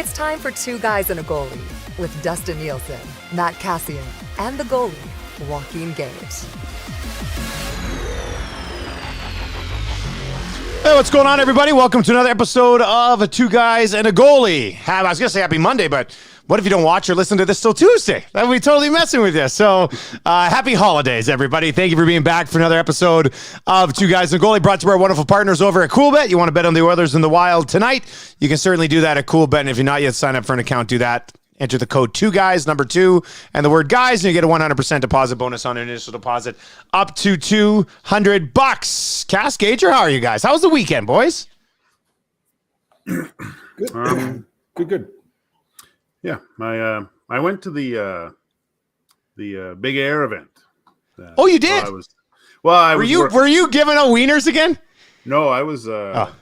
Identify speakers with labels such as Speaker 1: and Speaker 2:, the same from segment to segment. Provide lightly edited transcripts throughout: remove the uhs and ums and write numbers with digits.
Speaker 1: It's time for Two Guys and a Goalie with Dustin Nielsen, Matt Cassian, and the goalie, Joaquin Gage.
Speaker 2: Hey, what's going on, everybody? Welcome to another episode of Two Guys and a Goalie. I was going to say happy Monday, but what if you don't watch or listen to this till Tuesday? That would be totally messing with you. So happy holidays, everybody. Thank you for being back for another episode of Two Guys and a Goalie, brought to you by our wonderful partners over at CoolBet. You want to bet on the Oilers in the Wild tonight? You can certainly do that at CoolBet. And if you're not yet signed up for an account, do that. Enter the code 2GUYS, number 2, and the word guys, and you get a 100% deposit bonus on an initial deposit up to $200. Cass, Gager, how are you guys? How was the weekend, boys?
Speaker 3: Good. Good. Yeah, I went to the Big Air event.
Speaker 2: Oh, you did? Were you giving out wieners again?
Speaker 3: No, I was. I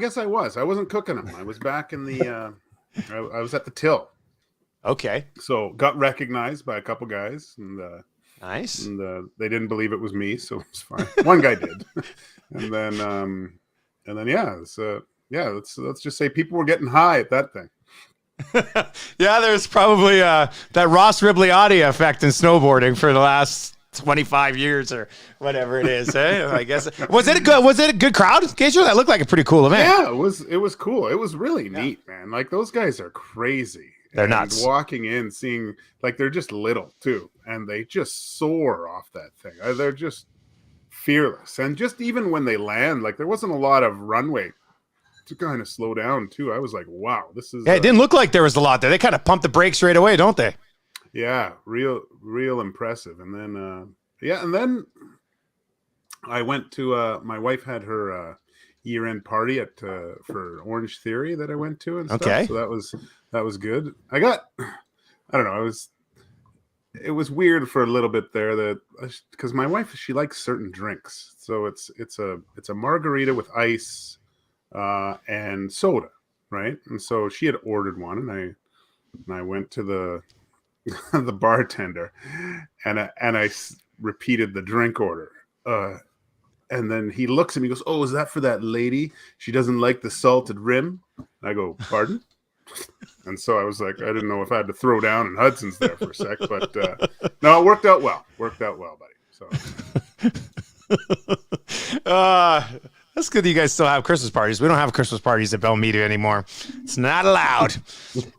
Speaker 3: guess I was. I wasn't cooking them. I was back in the. I was at the till.
Speaker 2: Okay.
Speaker 3: So got recognized by a couple guys, and
Speaker 2: nice.
Speaker 3: And they didn't believe it was me, so it was fine. One guy did, and then let's just say people were getting high at that thing.
Speaker 2: Yeah, there's probably that Ross Ribliotti effect in snowboarding for the last 25 years or whatever it is. I guess was it a good crowd? Gager? That looked like a pretty cool event.
Speaker 3: Yeah, it was cool. It was really neat, man. Like, those guys are crazy.
Speaker 2: They're nuts.
Speaker 3: Walking in, seeing, like, they're just little too, and they just soar off that thing. They're just fearless, and just even when they land, like, there wasn't a lot of runway to kind of slow down too. I was like, wow, this is.
Speaker 2: Yeah, it didn't look like there was a lot there. They kind of pumped the brakes right away, don't they?
Speaker 3: Yeah, real impressive. And then, I went to my wife had her year-end party at for Orange Theory that I went to and stuff.
Speaker 2: Okay.
Speaker 3: So that was good. I don't know. It was weird for a little bit there because my wife, she likes certain drinks. So it's a margarita with ice and soda, right? And so she had ordered one, and I went to the the bartender, and I repeated the drink order, and then he looks at me and goes, "Oh, is that for that lady? She doesn't like the salted rim." And I go, "Pardon?" And so I was like, I didn't know if I had to throw down in Hudson's there for a sec, but no, it worked out well, buddy. So
Speaker 2: that's good that you guys still have Christmas parties. We don't have Christmas parties at Bell Media anymore. It's not allowed.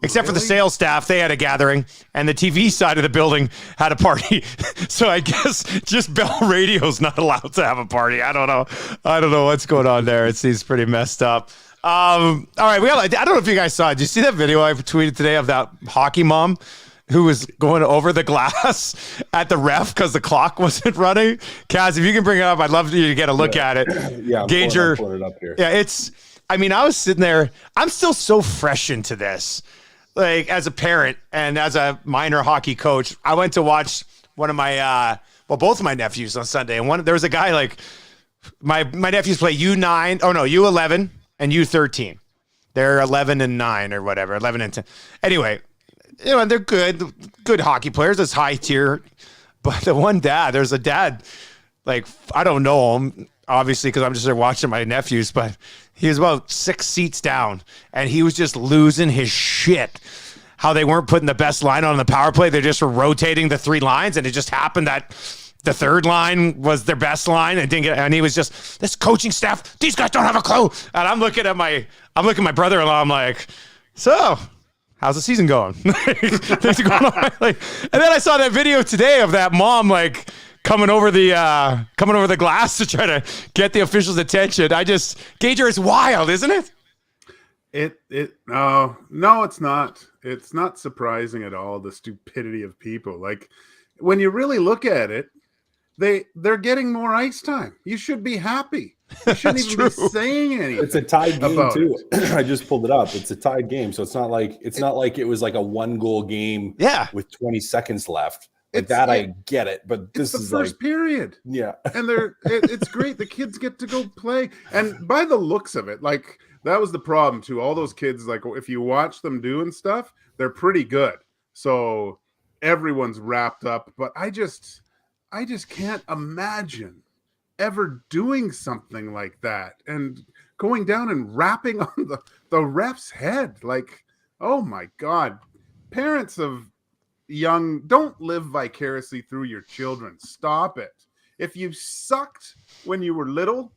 Speaker 2: Except for the sales staff. They had a gathering, and the TV side of the building had a party. So I guess just Bell Radio's not allowed to have a party. I don't know what's going on there. It seems pretty messed up. All right, I don't know if you guys saw it. Did you see that video I tweeted today of that hockey mom who was going over the glass at the ref because the clock wasn't running? Kaz, if you can bring it up, I'd love you to get a look at it.
Speaker 4: Yeah,
Speaker 2: Gager,
Speaker 4: pulling it up here.
Speaker 2: Yeah, I was sitting there. I'm still so fresh into this. Like, as a parent and as a minor hockey coach, I went to watch one of my, both of my nephews on Sunday. And there was a guy, like, my nephews play U11 and U13. They're 11 and 9 or whatever, 11 and 10. Anyway, they're good hockey players. It's high tier. But there's a dad, like, I don't know him, obviously, because I'm just there watching my nephews, but he was about 6 seats down, and he was just losing his shit. How they weren't putting the best line on the power play. They just were rotating the 3 lines, and it just happened that the 3rd line was their best line, and he was just, this coaching staff, these guys don't have a clue. And I'm looking at my brother-in-law. I'm like, so how's the season going? Things are going on. Like, and then I saw that video today of that mom, like, coming over the glass to try to get the officials' attention. Gager, it's wild, isn't it?
Speaker 3: No, it's not. It's not surprising at all, the stupidity of people. Like, when you really look at it, they're getting more ice time. You should be happy. You shouldn't even be saying anything.
Speaker 4: It's a tied game too. I just pulled it up. It's a tied game, so it's not like it was like a 1-goal game.
Speaker 2: Yeah.
Speaker 4: With 20 seconds left. I get it, but this is
Speaker 3: the first period.
Speaker 4: Yeah,
Speaker 3: and it's great. The kids get to go play, and by the looks of it, like, that was the problem too. All those kids, like, if you watch them doing stuff, they're pretty good. So everyone's wrapped up, but I just can't imagine ever doing something like that and going down and rapping on the ref's head. Like, oh my God. Parents of young, don't live vicariously through your children. Stop it. If you sucked when you were little,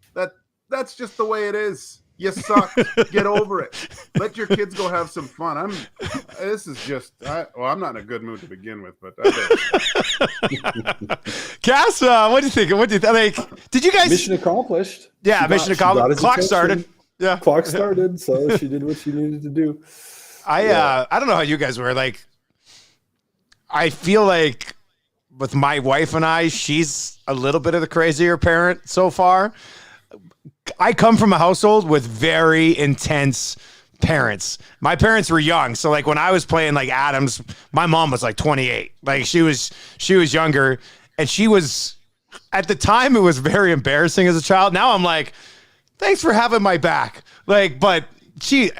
Speaker 3: that's just the way it is. You sucked. Get over it. Let your kids go have some fun. I'm not in a good mood to begin with, but
Speaker 2: Cass, what do you think? What do you think? Did you guys
Speaker 4: mission accomplished?
Speaker 2: Yeah, mission accomplished. Clock started. Yeah,
Speaker 4: clock started, so she did what she needed to do.
Speaker 2: I don't know how you guys were. Like, I feel like with my wife and I, she's a little bit of the crazier parent so far. I come from a household with very intense parents. My parents were young. So like when I was playing like Adams, my mom was like 28. Like she was younger, and she was, at the time, it was very embarrassing as a child. Now I'm like, thanks for having my back. Like, but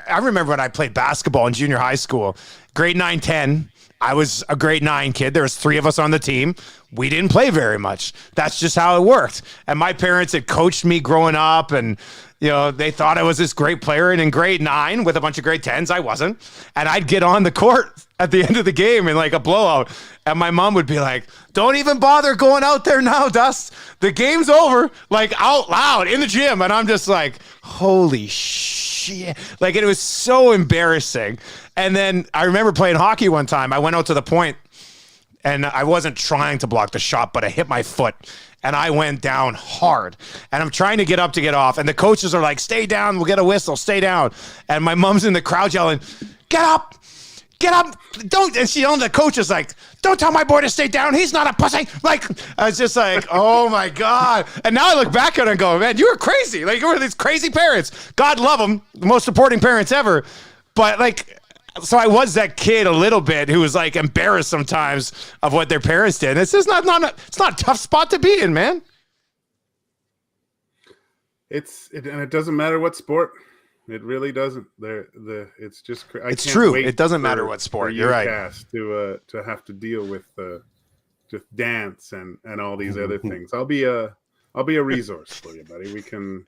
Speaker 2: I remember when I played basketball in junior high school, grade 9, 10. I was a grade 9 kid. There was 3 of us on the team. We didn't play very much. That's just how it worked. And my parents had coached me growing up, and they thought I was this great player. And in grade 9 with a bunch of grade 10s, I wasn't. And I'd get on the court at the end of the game in like a blowout. And my mom would be like, don't even bother going out there now, Dust. The game's over, like out loud in the gym. And I'm just like, holy shit. Like, it was so embarrassing. And then I remember playing hockey one time. I went out to the point, and I wasn't trying to block the shot, but I hit my foot, and I went down hard. And I'm trying to get up to get off, and the coaches are like, stay down, we'll get a whistle, stay down. And my mom's in the crowd yelling, get up, don't. And she on the coach is like, don't tell my boy to stay down, he's not a pussy. Like, I was just like, oh my God. And now I look back at it and go, man, you were crazy. Like, you were these crazy parents. God love them, the most supporting parents ever. But like, so I was that kid a little bit who was like embarrassed sometimes of what their parents did. It's just not it's not a tough spot to be in, man.
Speaker 3: And it doesn't matter what sport. It really doesn't. It's just.
Speaker 2: It's true. It doesn't matter what sport. You're right.
Speaker 3: Cass, to have to deal with just dance and all these other things. I'll be a resource for you, buddy. We can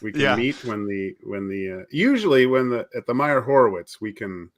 Speaker 3: meet when the usually at the Meyer Horowitz we can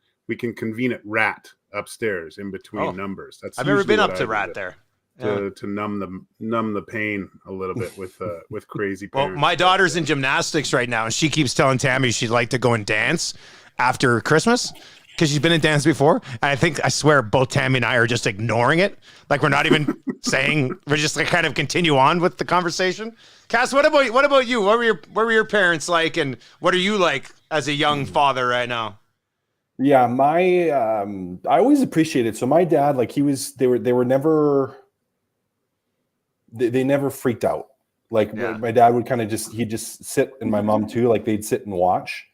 Speaker 3: convene at Rat upstairs in between numbers. That's
Speaker 2: I've never been up to Rat there.
Speaker 3: To numb the pain a little bit with crazy parents.
Speaker 2: Well, my daughter's in gymnastics right now, and she keeps telling Tammy she'd like to go and dance after Christmas because she's been in dance before. And I swear both Tammy and I are just ignoring it. Like, we're not even saying, we're just like kind of continue on with the conversation. Cass, what about you? What were your parents like, and what are you like as a young father right now?
Speaker 4: Yeah, I always appreciated. So my dad, like, they were never. They never freaked out. Like, my dad would kind of he'd just sit, and my mom too, like they'd sit and watch,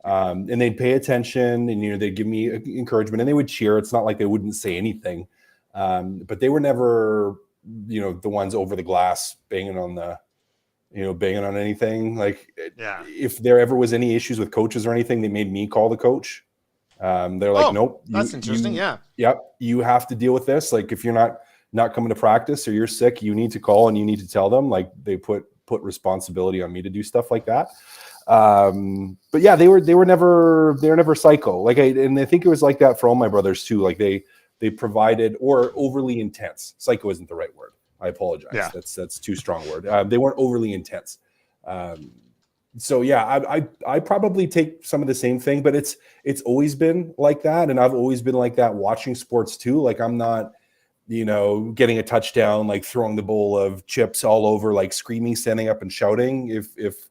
Speaker 4: and they'd pay attention, and they'd give me encouragement, and they would cheer. It's not like they wouldn't say anything, but they were never the ones over the glass banging on anything. Like, if there ever was any issues with coaches or anything, they made me call the coach. They're like, nope,
Speaker 2: that's interesting.
Speaker 4: Yep, you have to deal with this. Like, if you're not coming to practice or you're sick, you need to call and you need to tell them. Like, they put responsibility on me to do stuff like that. But yeah, they were never psycho. Like, I think it was like that for all my brothers too. Like, they provided, or overly intense. Psycho isn't the right word. I apologize.
Speaker 2: Yeah.
Speaker 4: That's too strong a word. They weren't overly intense. So yeah, I probably take some of the same thing, but it's always been like that. And I've always been like that watching sports too. Like, I'm not, getting a touchdown, like throwing the bowl of chips all over, like screaming, standing up and shouting. If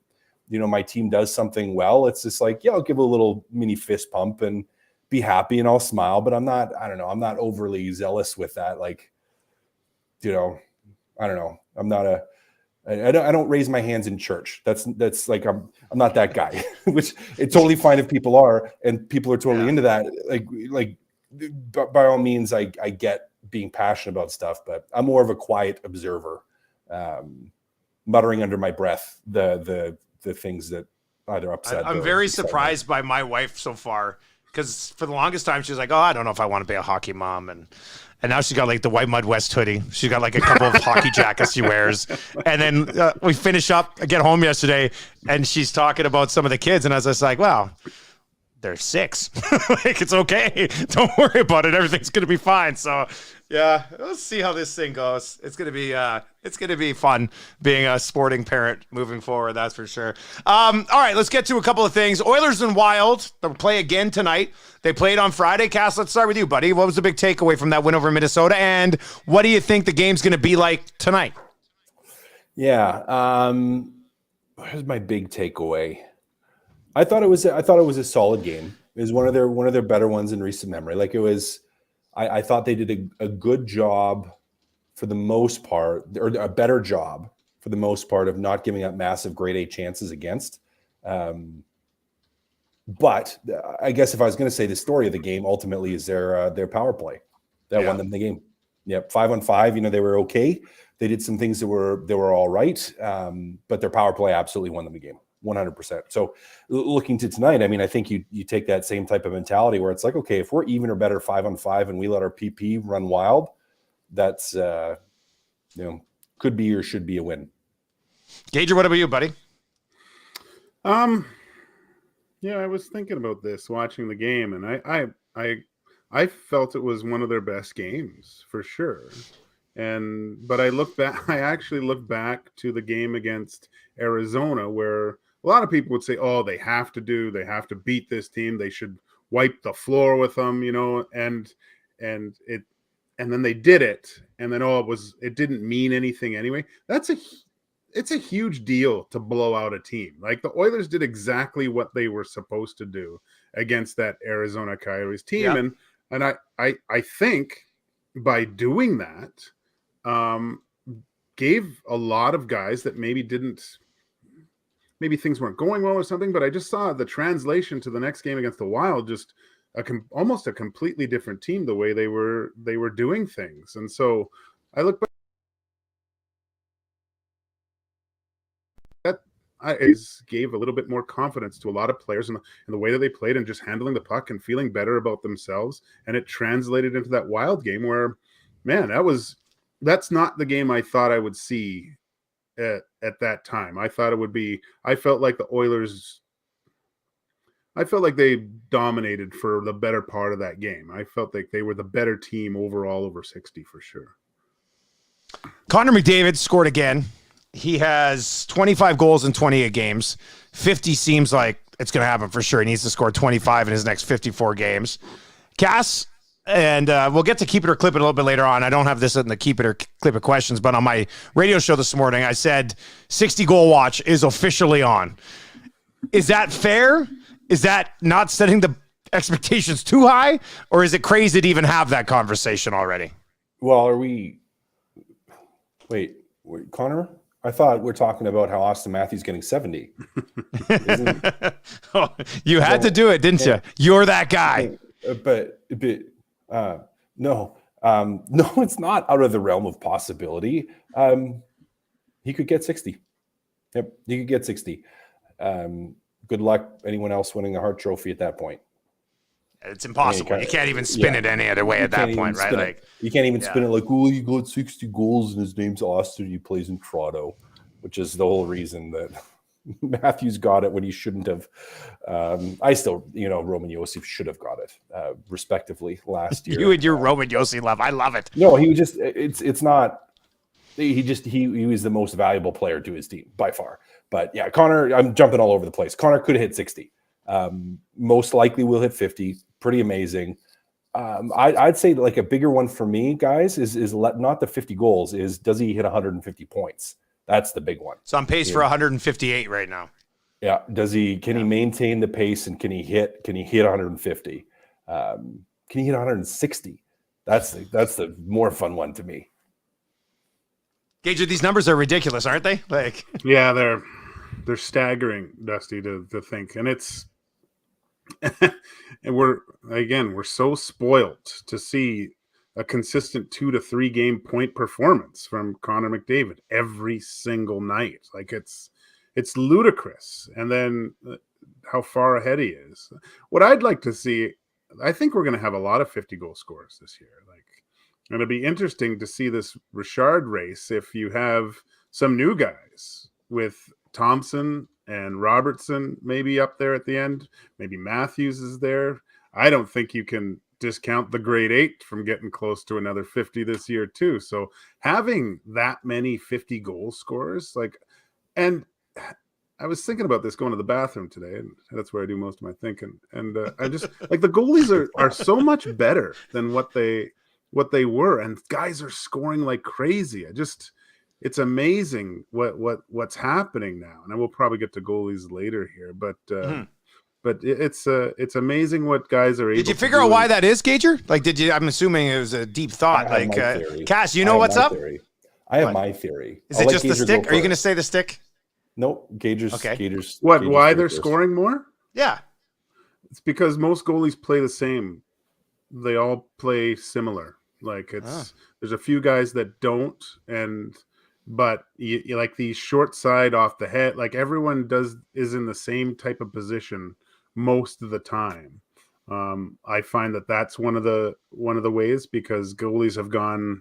Speaker 4: my team does something well, it's just like, I'll give a little mini fist pump and be happy, and I'll smile, but I'm not overly zealous with that. Like, I don't know. I don't raise my hands in church. That's like, I'm not that guy, which it's totally fine if people are, and people are totally into that. Like by all means, I get being passionate about stuff, but I'm more of a quiet observer, muttering under my breath the things that either upset.
Speaker 2: I'm very surprised by my wife so far, because for the longest time she was like, oh, I don't know if I want to be a hockey mom, and now she's got like the White Mud West hoodie. She's got like a couple of hockey jackets she wears. And then we finish up, I get home yesterday, and she's talking about some of the kids. And I was just like, well, they're 6. Like, it's okay. Don't worry about it. Everything's going to be fine. So, yeah, let's see how this thing goes. It's going to be fun being a sporting parent moving forward. That's for sure. All right, let's get to a couple of things. Oilers and Wild, they'll play again tonight. They played on Friday. Cass, let's start with you, buddy. What was the big takeaway from that win over Minnesota? And what do you think the game's going to be like tonight?
Speaker 4: Yeah. Here's my big takeaway. I thought it was a solid game. It was one of their better ones in recent memory. Like it was, I thought they did a good job for the most part, or a better job for the most part of not giving up massive grade A chances against. But I guess if I was going to say the story of the game, ultimately is their power play that won them the game. Yep, 5-on-5. They were okay. They did some things that were all right, but their power play absolutely won them the game, 100%. So looking to tonight, I mean, I think you take that same type of mentality where it's like, okay, if we're even or better 5-on-5 and we let our PP run wild, that's could be or should be a win.
Speaker 2: Gager, what about you, buddy?
Speaker 3: Yeah, I was thinking about this watching the game, and I felt it was one of their best games for sure. But I actually look back to the game against Arizona, where a lot of people would say, "Oh, they have to beat this team. They should wipe the floor with them," and then they did it, and then it didn't mean anything anyway. It's a huge deal to blow out a team. Like the Oilers did exactly what they were supposed to do against that Arizona Coyotes team. Yep. And I think by doing that, gave a lot of guys that maybe things weren't going well or something, but I just saw the translation to the next game against the Wild, just almost a completely different team, the way they were doing things. And so I look back, gave a little bit more confidence to a lot of players in the way that they played and just handling the puck and feeling better about themselves. And it translated into that Wild game where, man, that's not the game I thought I would see at that time. I felt like the Oilers, I felt like they dominated for the better part of that game. I felt like they were the better team overall, over 60 for sure.
Speaker 2: Connor McDavid scored again. He has 25 goals in 28 games. 50 seems like it's going to happen for sure. He needs to score 25 in his next 54 games. Cass, and we'll get to Keep It or Clip It a little bit later on. I don't have this in the Keep It or Clip It questions, but on my radio show this morning, I said 60 goal watch is officially on. Is that fair? Is that not setting the expectations too high? Or is it crazy to even have that conversation already?
Speaker 4: Well, wait, Connor? I thought we're talking about how Austin Matthews getting 70.
Speaker 2: Oh, you had to do it, didn't you? You're that guy.
Speaker 4: But no, it's not out of the realm of possibility. He could get 60. Yep, he could get 60. Good luck anyone else winning a Hart Trophy at that point.
Speaker 2: It's impossible. You can't even spin it any other way at that point, right? Like
Speaker 4: you can't even spin it like, oh, he got 60 goals and his name's Austin. He plays in Toronto, which is the whole reason that Matthews got it when he shouldn't have. I still, Roman Josi should have got it, respectively, last year.
Speaker 2: You and your Roman Josi love. I love it.
Speaker 4: No, he was just. It's not. He was the most valuable player to his team by far. But yeah, Connor, I'm jumping all over the place. Connor could have hit 60. Most likely will hit 50. Pretty amazing. I'd say like a bigger one for me, guys, is not the 50 goals. Does he hit 150 points? That's the big one.
Speaker 2: So I'm paced for 158 right now.
Speaker 4: Yeah. Can he maintain the pace and can he hit 150? Can he hit 160? That's the more fun one to me.
Speaker 3: Gage, these numbers are ridiculous, aren't they? Like, yeah, they're staggering, Dusty, to think. And it's and we're so spoiled to see a consistent 2 to 3 game point performance from Connor McDavid every single night. Like it's ludicrous. And then how far ahead he is. What I'd like to see I think we're going to have a lot of 50-goal scorers this year. Like, and it'll be interesting to see this Richard race if you have some new guys with Thompson and Robertson maybe up there at the end. Maybe Matthews is there. I don't think you can discount the grade 8 from getting close to another 50 this year too. So having that many 50-goal scorers, like, and I was thinking about this going to the bathroom today, and that's where I do most of my thinking. And I just like the goalies are so much better than what they were, and guys are scoring like crazy. It's amazing what's happening now. And I will probably get to goalies later here, but it's amazing what guys are able.
Speaker 2: Did you figure out why that is, Gager? Like, did you? I'm assuming it was a deep thought. Like, Cass, you know what's up?
Speaker 4: I have my theory.
Speaker 2: Is it just the stick? Are you going to say the stick?
Speaker 4: Nope. Gager's.
Speaker 3: What? Why they're scoring more?
Speaker 2: Yeah,
Speaker 3: it's because most goalies play the same. They all play similar. Like there's a few guys that don't, but you like the short side off the head. Like everyone is in the same type of position most of the time. I find that's one of the ways, because goalies have gone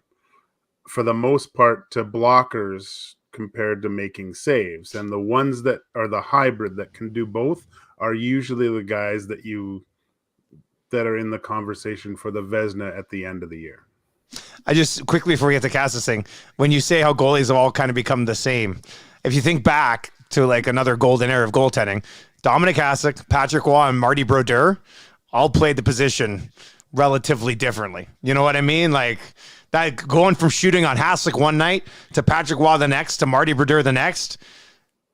Speaker 3: for the most part to blockers compared to making saves, and the ones that are the hybrid that can do both are usually the guys that are in the conversation for the Vezina at the end of the year.
Speaker 2: I just quickly, before we get to Cass's thing, when you say how goalies have all kind of become the same, if you think back to like another golden era of goaltending, Dominic Hasek, Patrick Waugh, and Marty Brodeur all played the position relatively differently. You know what I mean? Like that, going from shooting on Hasek one night to Patrick Waugh the next to Marty Brodeur the next,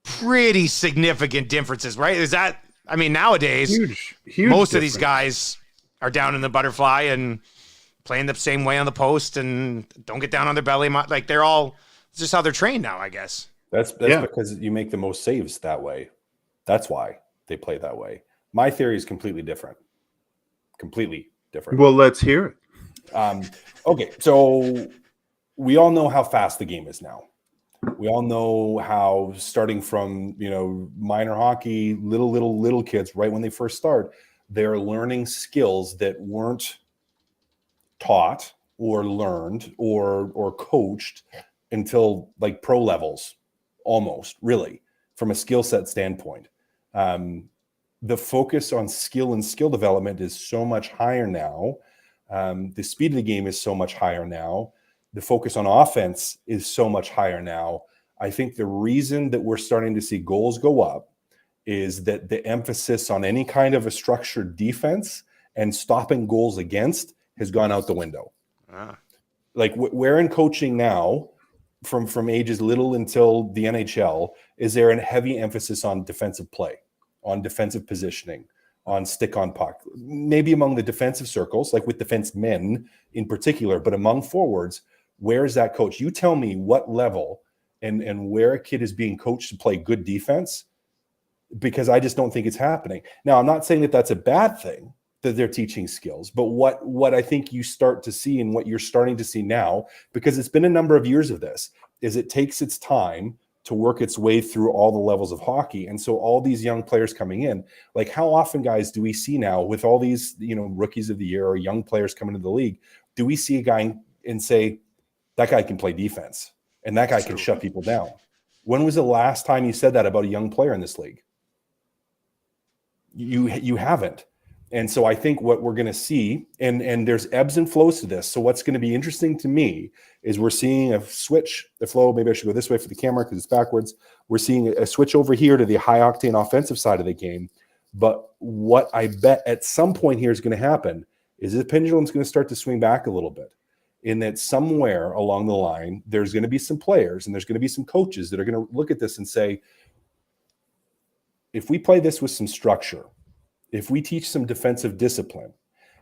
Speaker 2: pretty significant differences, right? Is that, I mean, nowadays,
Speaker 3: huge
Speaker 2: most of these guys are down in the butterfly and playing the same way on the post and don't get down on their belly. Like they're all, it's just how they're trained now, I guess.
Speaker 4: That's because you make the most saves that way. That's why they play that way. My theory is completely different. Completely different.
Speaker 3: Well, let's hear it.
Speaker 4: Okay, so we all know how fast the game is now. We all know how, starting from minor hockey, little kids, right when they first start, they're learning skills that weren't taught or learned or coached until like pro levels, almost, really, from a skill set standpoint. The focus on skill and skill development is so much higher now. The speed of the game is so much higher now. The focus on offense is so much higher now. I think the reason that we're starting to see goals go up is that the emphasis on any kind of a structured defense and stopping goals against has gone out the window. Like we're in coaching now, from ages little until the NHL, is there a heavy emphasis on defensive play, on defensive positioning, on stick on puck, maybe among the defensive circles, like with defensemen in particular, but among forwards, where is that coach? You tell me what level and where a kid is being coached to play good defense, because I just don't think it's happening. Now, I'm not saying that that's a bad thing, that they're teaching skills, but what I think you start to see, and what you're starting to see now, because it's been a number of years of this, is it takes its time to work its way through all the levels of hockey. And so all these young players coming in, like how often, guys, do we see now with all these, rookies of the year or young players coming into the league, do we see a guy and say, that guy can play defense and that guy can shut people down? When was the last time you said that about a young player in this league? You haven't. And so I think what we're going to see, and there's ebbs and flows to this. So what's going to be interesting to me is we're seeing a switch, the flow. Maybe I should go this way for the camera because it's backwards. We're seeing a switch over here to the high octane offensive side of the game. But what I bet at some point here is going to happen is the pendulum's going to start to swing back a little bit, in that somewhere along the line, there's going to be some players and there's going to be some coaches that are going to look at this and say, if we play this with some structure, if we teach some defensive discipline,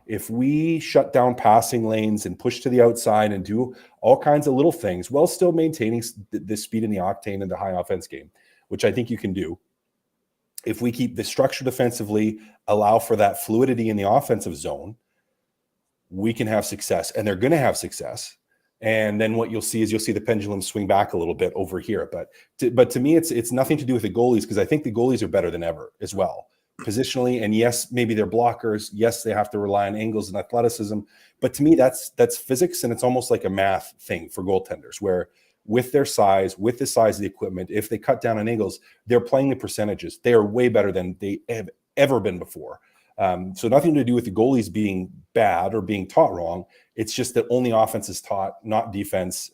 Speaker 4: if we shut down passing lanes and push to the outside and do all kinds of little things while still maintaining the speed and the octane and the high offense game, which I think you can do. If we keep the structure defensively, allow for that fluidity in the offensive zone, we can have success, and they're going to have success. And then what you'll see is the pendulum swing back a little bit over here. But to me, it's nothing to do with the goalies, because I think the goalies are better than ever as well. positionally. And yes, maybe they're blockers. Yes, they have to rely on angles and athleticism. But to me, that's physics, and it's almost like a math thing for goaltenders, where with their size, with the size of the equipment, if they cut down on angles, they're playing the percentages. They are way better than they have ever been before. So nothing to do with the goalies being bad or being taught wrong. It's just that only offense is taught, not defense,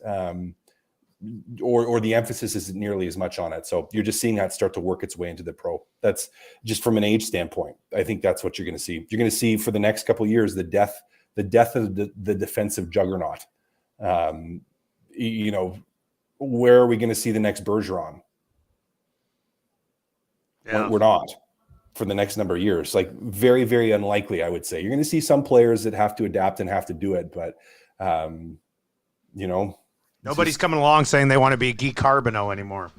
Speaker 4: or the emphasis isn't nearly as much on it. So you're just seeing that start to work its way into the pro. That's just from an age standpoint. I think that's what you're going to see. You're going to see for the next couple of years the death of the defensive juggernaut. Where are we going to see the next Bergeron?
Speaker 2: Yeah.
Speaker 4: We're not for the next number of years. Like very, very unlikely, I would say. You're going to see some players that have to adapt and have to do it, but
Speaker 2: nobody's coming along saying they want to be Guy Carbonneau anymore,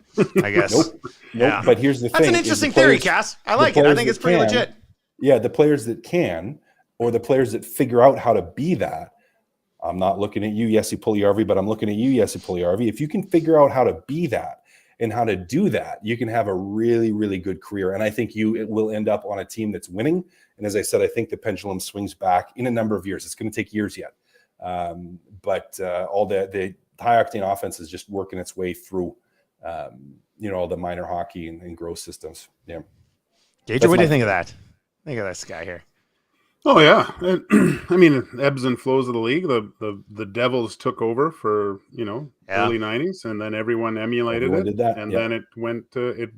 Speaker 2: I guess.
Speaker 4: Nope.
Speaker 2: Yeah.
Speaker 4: But here's the thing.
Speaker 2: That's an interesting theory, Cass. I like it. I think it's pretty legit.
Speaker 4: Yeah, the players that can, or the players that figure out how to be that. I'm not looking at you, Jesse Puljujarvi, but I'm looking at you, Jesse Puljujarvi. If you can figure out how to be that and how to do that, you can have a really, really good career. And I think it will end up on a team that's winning. And as I said, I think the pendulum swings back in a number of years. It's going to take years yet. But all the high octane offense is just working its way through, all the minor hockey and growth systems. Yeah.
Speaker 2: Gage, what do you think of that? Think of this guy here.
Speaker 3: Oh yeah, I mean, ebbs and flows of the league. The Devils took over for early '90s, and then everyone emulated it.
Speaker 4: Did that.
Speaker 3: And then it went to it.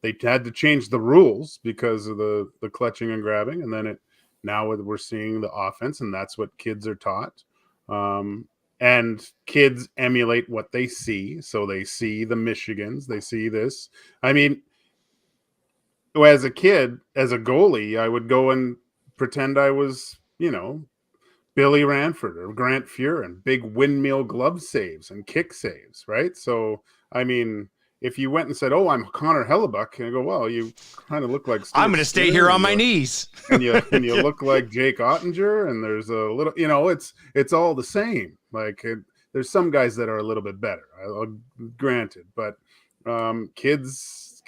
Speaker 3: They had to change the rules because of the clutching and grabbing, and then now we're seeing the offense, and that's what kids are taught. And kids emulate what they see, so they see the Michigans, they see this. I mean, as a kid, as a goalie, I would go and pretend I was, Billy Ranford or Grant Fuhren, big windmill glove saves and kick saves, right? So, I mean, if you went and said, "Oh, I'm Connor Hellebuck," and I go, "Well, you kind of look like
Speaker 2: I'm going to stay here on my knees,"
Speaker 3: and you look like Jake Ottinger, and there's a little, it's all the same. Like there's some guys that are a little bit better, granted, but kids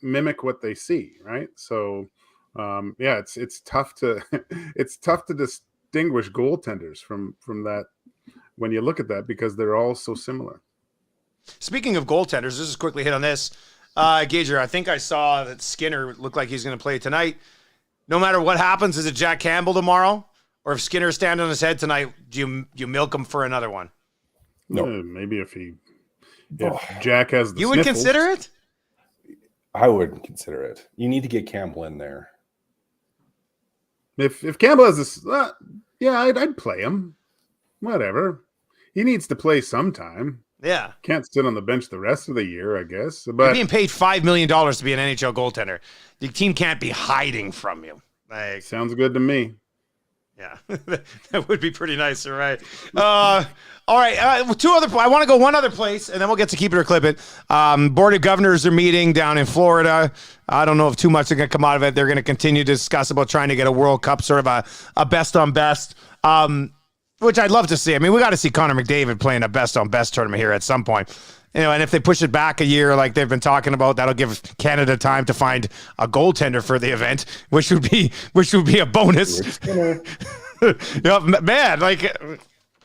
Speaker 3: mimic what they see, right? So. It's tough to distinguish goaltenders from that when you look at that, because they're all so similar.
Speaker 2: Speaking of goaltenders, let's just quickly hit on this. Gager, I think I saw that Skinner looked like he's going to play tonight. No matter what happens, is it Jack Campbell tomorrow? Or if Skinner stands on his head tonight, do you milk him for another one?
Speaker 3: No. Maybe if Jack has the
Speaker 2: You
Speaker 3: sniffles.
Speaker 2: would consider it?
Speaker 4: I wouldn't consider it. You need to get Campbell in there.
Speaker 3: If Campbell has this, I'd play him. Whatever. He needs to play sometime.
Speaker 2: Yeah.
Speaker 3: Can't sit on the bench the rest of the year, I guess. But
Speaker 2: you're being paid $5 million to be an NHL goaltender. The team can't be hiding from you.
Speaker 3: Sounds good to me.
Speaker 2: Yeah, that would be pretty nice. All right. All right. I want to go one other place, and then we'll get to keep it or clip it. Board of Governors are meeting down in Florida. I don't know if too much is going to come out of it. They're going to continue to discuss about trying to get a World Cup, sort of a best on best, which I'd love to see. I mean, we got to see Connor McDavid playing a best on best tournament here at some point. And if they push it back a year like they've been talking about, that'll give Canada time to find a goaltender for the event, which would be a bonus. Man,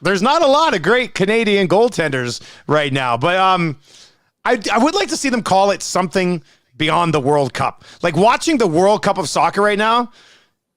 Speaker 2: there's not a lot of great Canadian goaltenders right now, but I would like to see them call it something beyond the World Cup. Like watching the World Cup of soccer right now,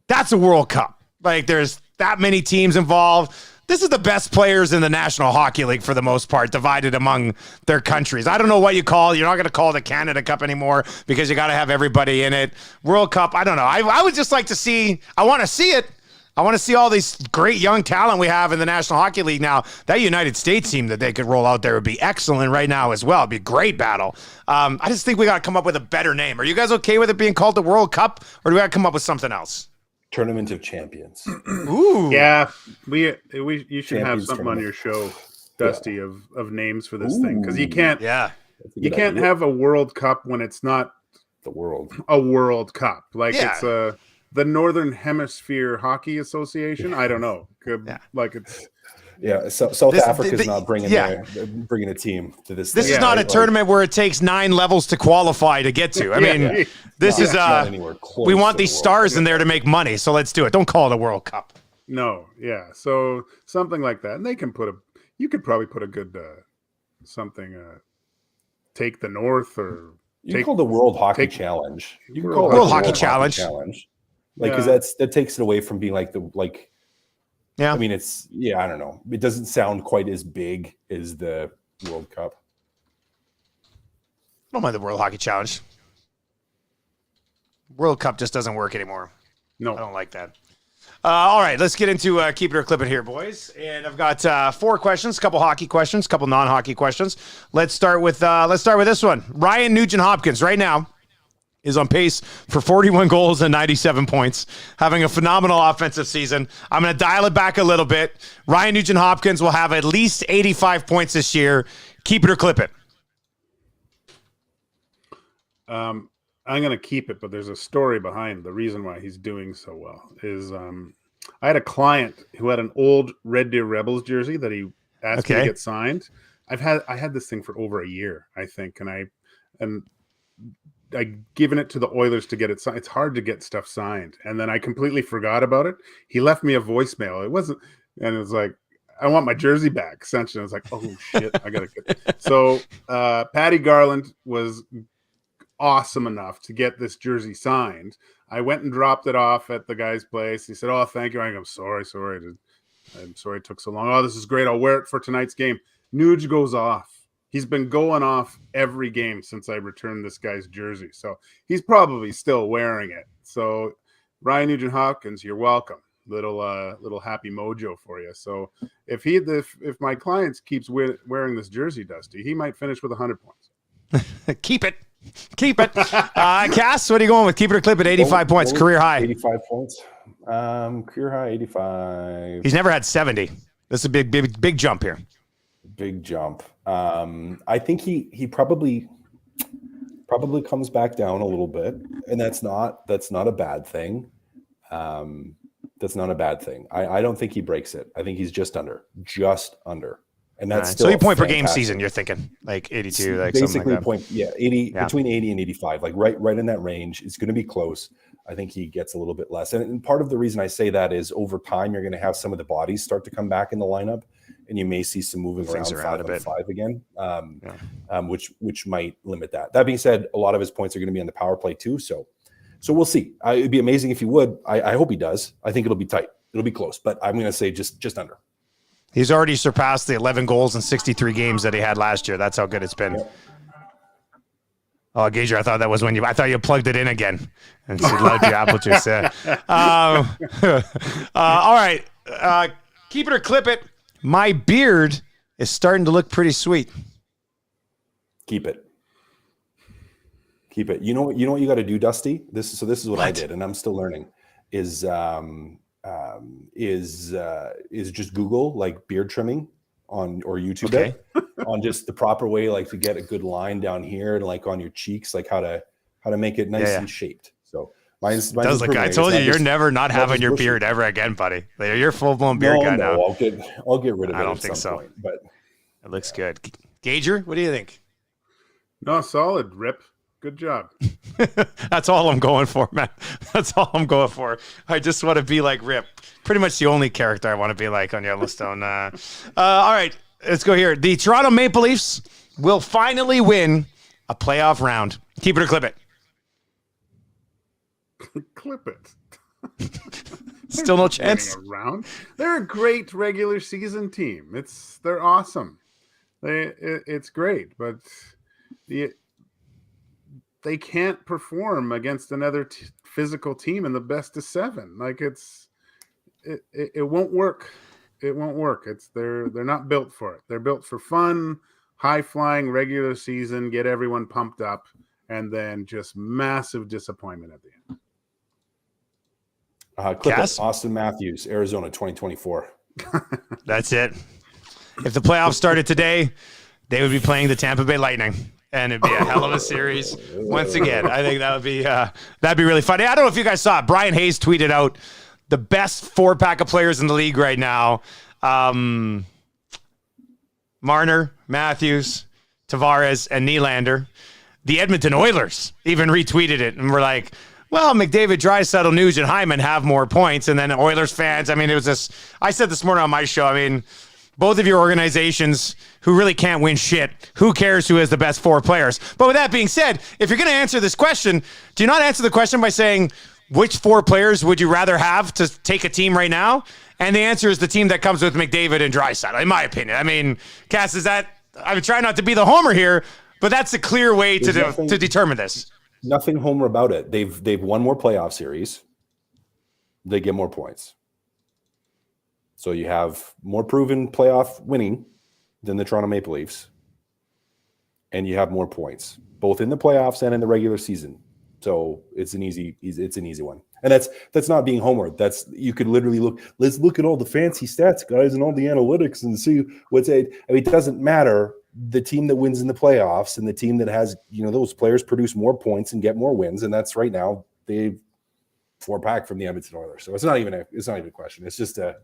Speaker 2: that's a World Cup. Like there's that many teams involved. This is the best players in the National Hockey League for the most part, divided among their countries. I don't know what you call it. You're not going to call it the Canada Cup anymore because you got to have everybody in it. World Cup, I don't know. I would just like to see, I want to see it. I want to see all these great young talent we have in the National Hockey League now. That United States team that they could roll out there would be excellent right now as well. It'd be a great battle. I just think we got to come up with a better name. Are you guys okay with it being called the World Cup, or do we got to come up with something else?
Speaker 4: Tournament of Champions.
Speaker 2: Ooh.
Speaker 3: Yeah, you should have
Speaker 4: Champions
Speaker 3: something
Speaker 4: tournament.
Speaker 3: on your show, Dusty, of names for this thing, because you can't
Speaker 4: idea.
Speaker 3: have a World Cup when it's not
Speaker 4: The world.
Speaker 3: a World Cup. Like
Speaker 2: Yeah.
Speaker 3: it's the Northern Hemisphere Hockey Association. I don't know. Like
Speaker 4: Yeah, so South Africa's
Speaker 2: the-
Speaker 4: not bringing bringing a team to this.
Speaker 2: This
Speaker 4: thing,
Speaker 2: is not
Speaker 4: right?
Speaker 2: a tournament where it takes 9 levels to qualify to get to. I mean, this is
Speaker 4: not anywhere close
Speaker 2: we want
Speaker 4: to
Speaker 2: these
Speaker 4: the World
Speaker 2: stars in there to make money, so let's do it. Don't call it a World Cup.
Speaker 3: No, yeah. So something like that, and they can you could probably put a good something. Take the North, or
Speaker 4: you can call the World Hockey Challenge. You can call it
Speaker 2: World
Speaker 4: the
Speaker 2: Hockey Challenge.
Speaker 4: Like, because that takes it away from being like the like.
Speaker 2: Yeah,
Speaker 4: I mean, I don't know. It doesn't sound quite as big as the World Cup.
Speaker 2: I don't mind the World Hockey Challenge. World Cup just doesn't work anymore.
Speaker 3: No,
Speaker 2: I don't like that. All right, let's get into Keep It or Clip It here, boys. And I've got 4 questions, a couple hockey questions, a couple non-hockey questions. Let's start with this one. Ryan Nugent-Hopkins right now is on pace for 41 goals and 97 points, having a phenomenal offensive season. I'm going to dial it back a little bit. Ryan Nugent-Hopkins will have at least 85 points this year. Keep it or clip it.
Speaker 3: I'm going to keep it, but there's a story behind the reason why he's doing so well. Is I had a client who had an old Red Deer Rebels jersey that he asked me to get signed. I had this thing for over a year, I think, and I given it to the Oilers to get it signed. It's hard to get stuff signed. And then I completely forgot about it. He left me a voicemail. It was like, I want my jersey back, essentially. I was like, oh shit, I gotta get it. So Patty Garland was awesome enough to get this jersey signed. I went and dropped it off at the guy's place. He said, oh, thank you. I'm sorry. I'm sorry it took so long. Oh, this is great. I'll wear it for tonight's game. Nuge goes off. He's been going off every game since I returned this guy's jersey. So he's probably still wearing it. So Ryan Nugent-Hopkins, you're welcome. Little happy mojo for you. So if my clients keeps wearing this jersey, Dusty, he might finish with 100 points.
Speaker 2: Keep it. Cass, what are you going with? Keep it or clip it? 85 points, career high.
Speaker 4: 85 points. Career high 85.
Speaker 2: He's never had 70. This is a big jump here.
Speaker 4: Big jump. I think he probably comes back down a little bit, and that's not a bad thing. That's not a bad thing. I don't think he breaks it. I think he's just under, and that's still
Speaker 2: so you point per game season. You're thinking like 82, like
Speaker 4: basically
Speaker 2: something like that.
Speaker 4: 80 between 80 and 85, like right in that range. It's going to be close. I think he gets a little bit less, and part of the reason I say that is over time you're going to have some of the bodies start to come back in the lineup. And you may see some moving around 5-on-5 again, which might limit that. That being said, a lot of his points are going to be on the power play too. So we'll see. It'd be amazing if he would. I hope he does. I think it'll be tight. It'll be close, but I'm going to say just under.
Speaker 2: He's already surpassed the 11 goals in 63 games that he had last year. That's how good it's been. Yeah. Oh, Gager, I thought that was I thought you plugged it in again and she loved your apple juice. Yeah. All right. Keep it or clip it. My beard is starting to look pretty sweet.
Speaker 4: Keep it. You know what you got to do, Dusty? This is what I did, and I'm still learning. Is just Google like beard trimming or YouTube it on just the proper way, like to get a good line down here and like on your cheeks, like how to make it nice and shaped. So mine's
Speaker 2: does look. I told you, you're never not having your beard ever again, buddy. You're full blown beard guy now.
Speaker 4: I'll get rid of it.
Speaker 2: I don't think so.
Speaker 4: Point, but
Speaker 2: it looks good. Gager, what do you think?
Speaker 3: No, solid, Rip. Good job.
Speaker 2: That's all I'm going for, man. That's all I'm going for. I just want to be like Rip. Pretty much the only character I want to be like on Yellowstone. All right, let's go here. The Toronto Maple Leafs will finally win a playoff round. Keep it or clip it.
Speaker 3: Clip it.
Speaker 2: Still no chance.
Speaker 3: Around. They're a great regular season team. They're awesome. It's great, but they can't perform against another physical team in the best of 7. Like it won't work. It won't work. They're not built for it. They're built for fun, high flying regular season, get everyone pumped up, and then just massive disappointment at the end.
Speaker 4: Clip it. Austin Matthews, Arizona 2024.
Speaker 2: That's it. If the playoffs started today, they would be playing the Tampa Bay Lightning, and it'd be a hell of a series once again. I think that'd be really funny. I don't know if you guys saw it. Brian Hayes tweeted out the best 4-pack of players in the league right now. Marner, Matthews, Tavares, and Nylander. The Edmonton Oilers even retweeted it and were like, well, McDavid, Draisaitl, Nugent, Hyman have more points. And then Oilers fans, I mean, it was this, I said this morning on my show, I mean, both of your organizations who really can't win shit, who cares who has the best 4 players? But with that being said, if you're going to answer this question, do you not answer the question by saying, which 4 players would you rather have to take a team right now? And the answer is the team that comes with McDavid and Draisaitl, in my opinion. I mean, Cass, is that, I'm trying not to be the homer here, but that's a clear way to determine this.
Speaker 4: Nothing homer about it. They've won more playoff series. They get more points. So you have more proven playoff winning than the Toronto Maple Leafs. And you have more points, both in the playoffs and in the regular season. So it's an easy one. And that's not being homer. That's, you could literally let's look at all the fancy stats, guys, and all the analytics and see what's it. I mean, it doesn't matter. The team that wins in the playoffs and the team that has, those players produce more points and get more wins. And that's right now they 4-pack from the Edmonton Oilers. So it's not even a question. It's just a,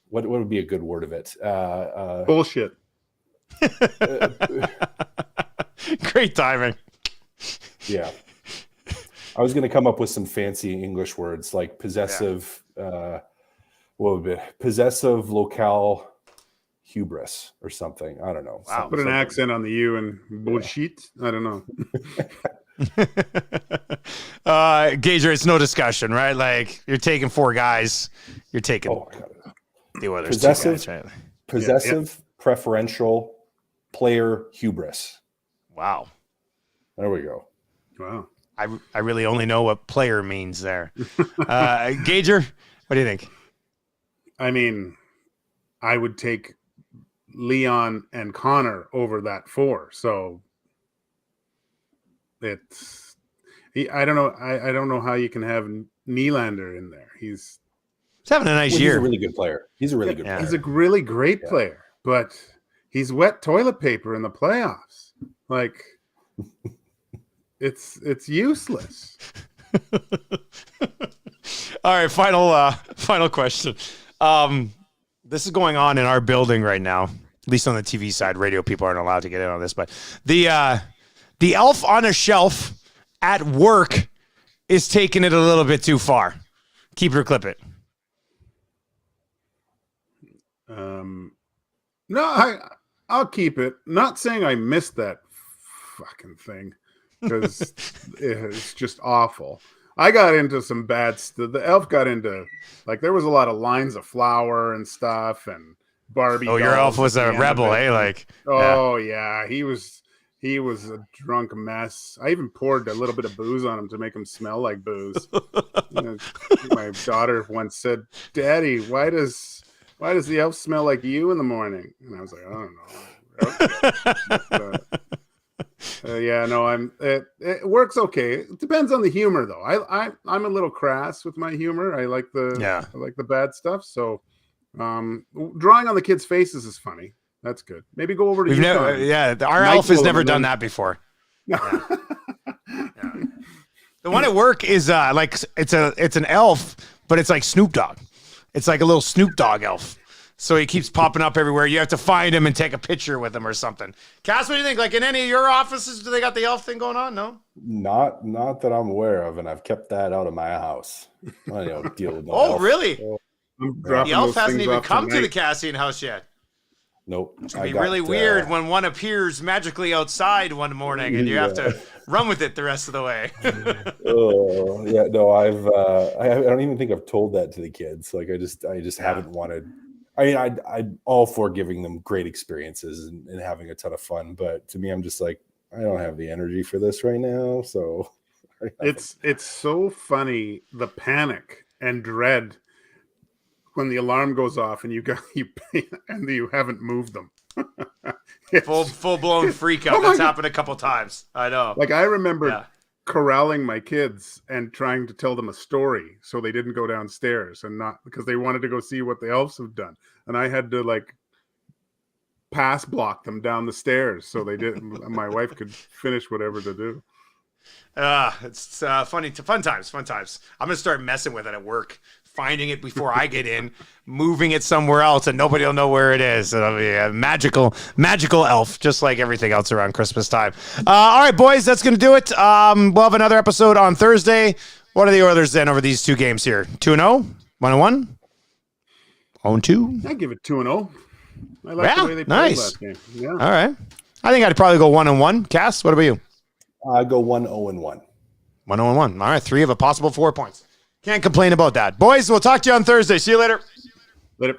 Speaker 4: what would be a good word of it?
Speaker 3: Bullshit.
Speaker 2: Great timing.
Speaker 4: Yeah. I was going to come up with some fancy English words like possessive, what would it be? Possessive locale hubris or something. I don't know.
Speaker 2: Wow.
Speaker 3: Put an accent on the U and bullshit. I don't know.
Speaker 2: Gager, it's no discussion, right? Like, you're taking 4 guys. You're taking the Oilers.
Speaker 4: Possessive,
Speaker 2: 2 guys, right?
Speaker 4: possessive, preferential, player hubris.
Speaker 2: Wow.
Speaker 4: There we go.
Speaker 3: Wow.
Speaker 2: I really only know what player means there. Gager, what do you think?
Speaker 3: I mean, I would take Leon and Connor over that 4. So it's, I don't know. I don't know how you can have Nylander in there. He's
Speaker 2: having a nice year.
Speaker 4: He's a really good player. He's a really good player.
Speaker 3: He's a really great player, but he's wet toilet paper in the playoffs. Like, it's useless.
Speaker 2: All right, final question. This is going on in our building right now, at least on the TV side. Radio people aren't allowed to get in on this, but the elf on a shelf at work is taking it a little bit too far. Keep it or clip it.
Speaker 3: No, I'll keep it. Not saying I missed that fucking thing because it's just awful. I got into some bad stuff. The elf got into, like, there was a lot of lines of flour and stuff and Barbie.
Speaker 2: Oh, your elf was a rebel, eh? Like,
Speaker 3: yeah, he was a drunk mess. I even poured a little bit of booze on him to make him smell like booze. My daughter once said, "Daddy, why does the elf smell like you in the morning?" And I was like, "I don't know." It works okay. It depends on the humor, though. I'm a little crass with my humor. I like the bad stuff. So, drawing on the kids' faces is funny. That's good. Maybe go over to
Speaker 2: our elf has never done that before.
Speaker 3: No.
Speaker 2: Yeah. The one at work is like it's an elf, but it's like Snoop Dogg. It's like a little Snoop Dogg elf. So he keeps popping up everywhere. You have to find him and take a picture with him or something. Cass, what do you think? Like, in any of your offices, do they got the elf thing going on? No?
Speaker 4: Not that I'm aware of, and I've kept that out of my house. I don't deal with no
Speaker 2: Oh,
Speaker 4: elf.
Speaker 2: really?
Speaker 3: The
Speaker 2: elf hasn't even come to the Cassian house yet.
Speaker 4: Nope.
Speaker 2: It's going to be really weird when one appears magically outside one morning and you have to run with it the rest of the way.
Speaker 4: Oh, yeah. No, I don't even think I've told that to the kids. Like, I just haven't wanted. I mean, I'm all for giving them great experiences and having a ton of fun. But to me, I'm just like, I don't have the energy for this right now. So
Speaker 3: it's so funny, the panic and dread when the alarm goes off and you haven't moved them.
Speaker 2: Full blown freak out. That's happened a couple times. I know.
Speaker 3: Like, I remember corralling my kids and trying to tell them a story so they didn't go downstairs, and not because they wanted to go see what the elves have done, and I had to like pass block them down the stairs so they didn't. My wife could finish whatever to do.
Speaker 2: It's fun times. I'm gonna start messing with it at work. finding it before I get in, moving it somewhere else, and nobody will know where it is. It'll be a magical elf, just like everything else around Christmas time. All right, boys, that's going to do it. We'll have another episode on Thursday. What are the Oilers then over these 2 games here? 2-0? 1-1? 0-2?
Speaker 3: I give it 2-0. I like the way they played last game. Yeah.
Speaker 2: All right. I think I'd probably go 1-1. Cass, what about you?
Speaker 4: I go 1-0-1.
Speaker 2: 1-0-1. All right, 3 of a possible 4 points. Can't complain about that. Boys, we'll talk to you on Thursday. See you later.
Speaker 3: Later.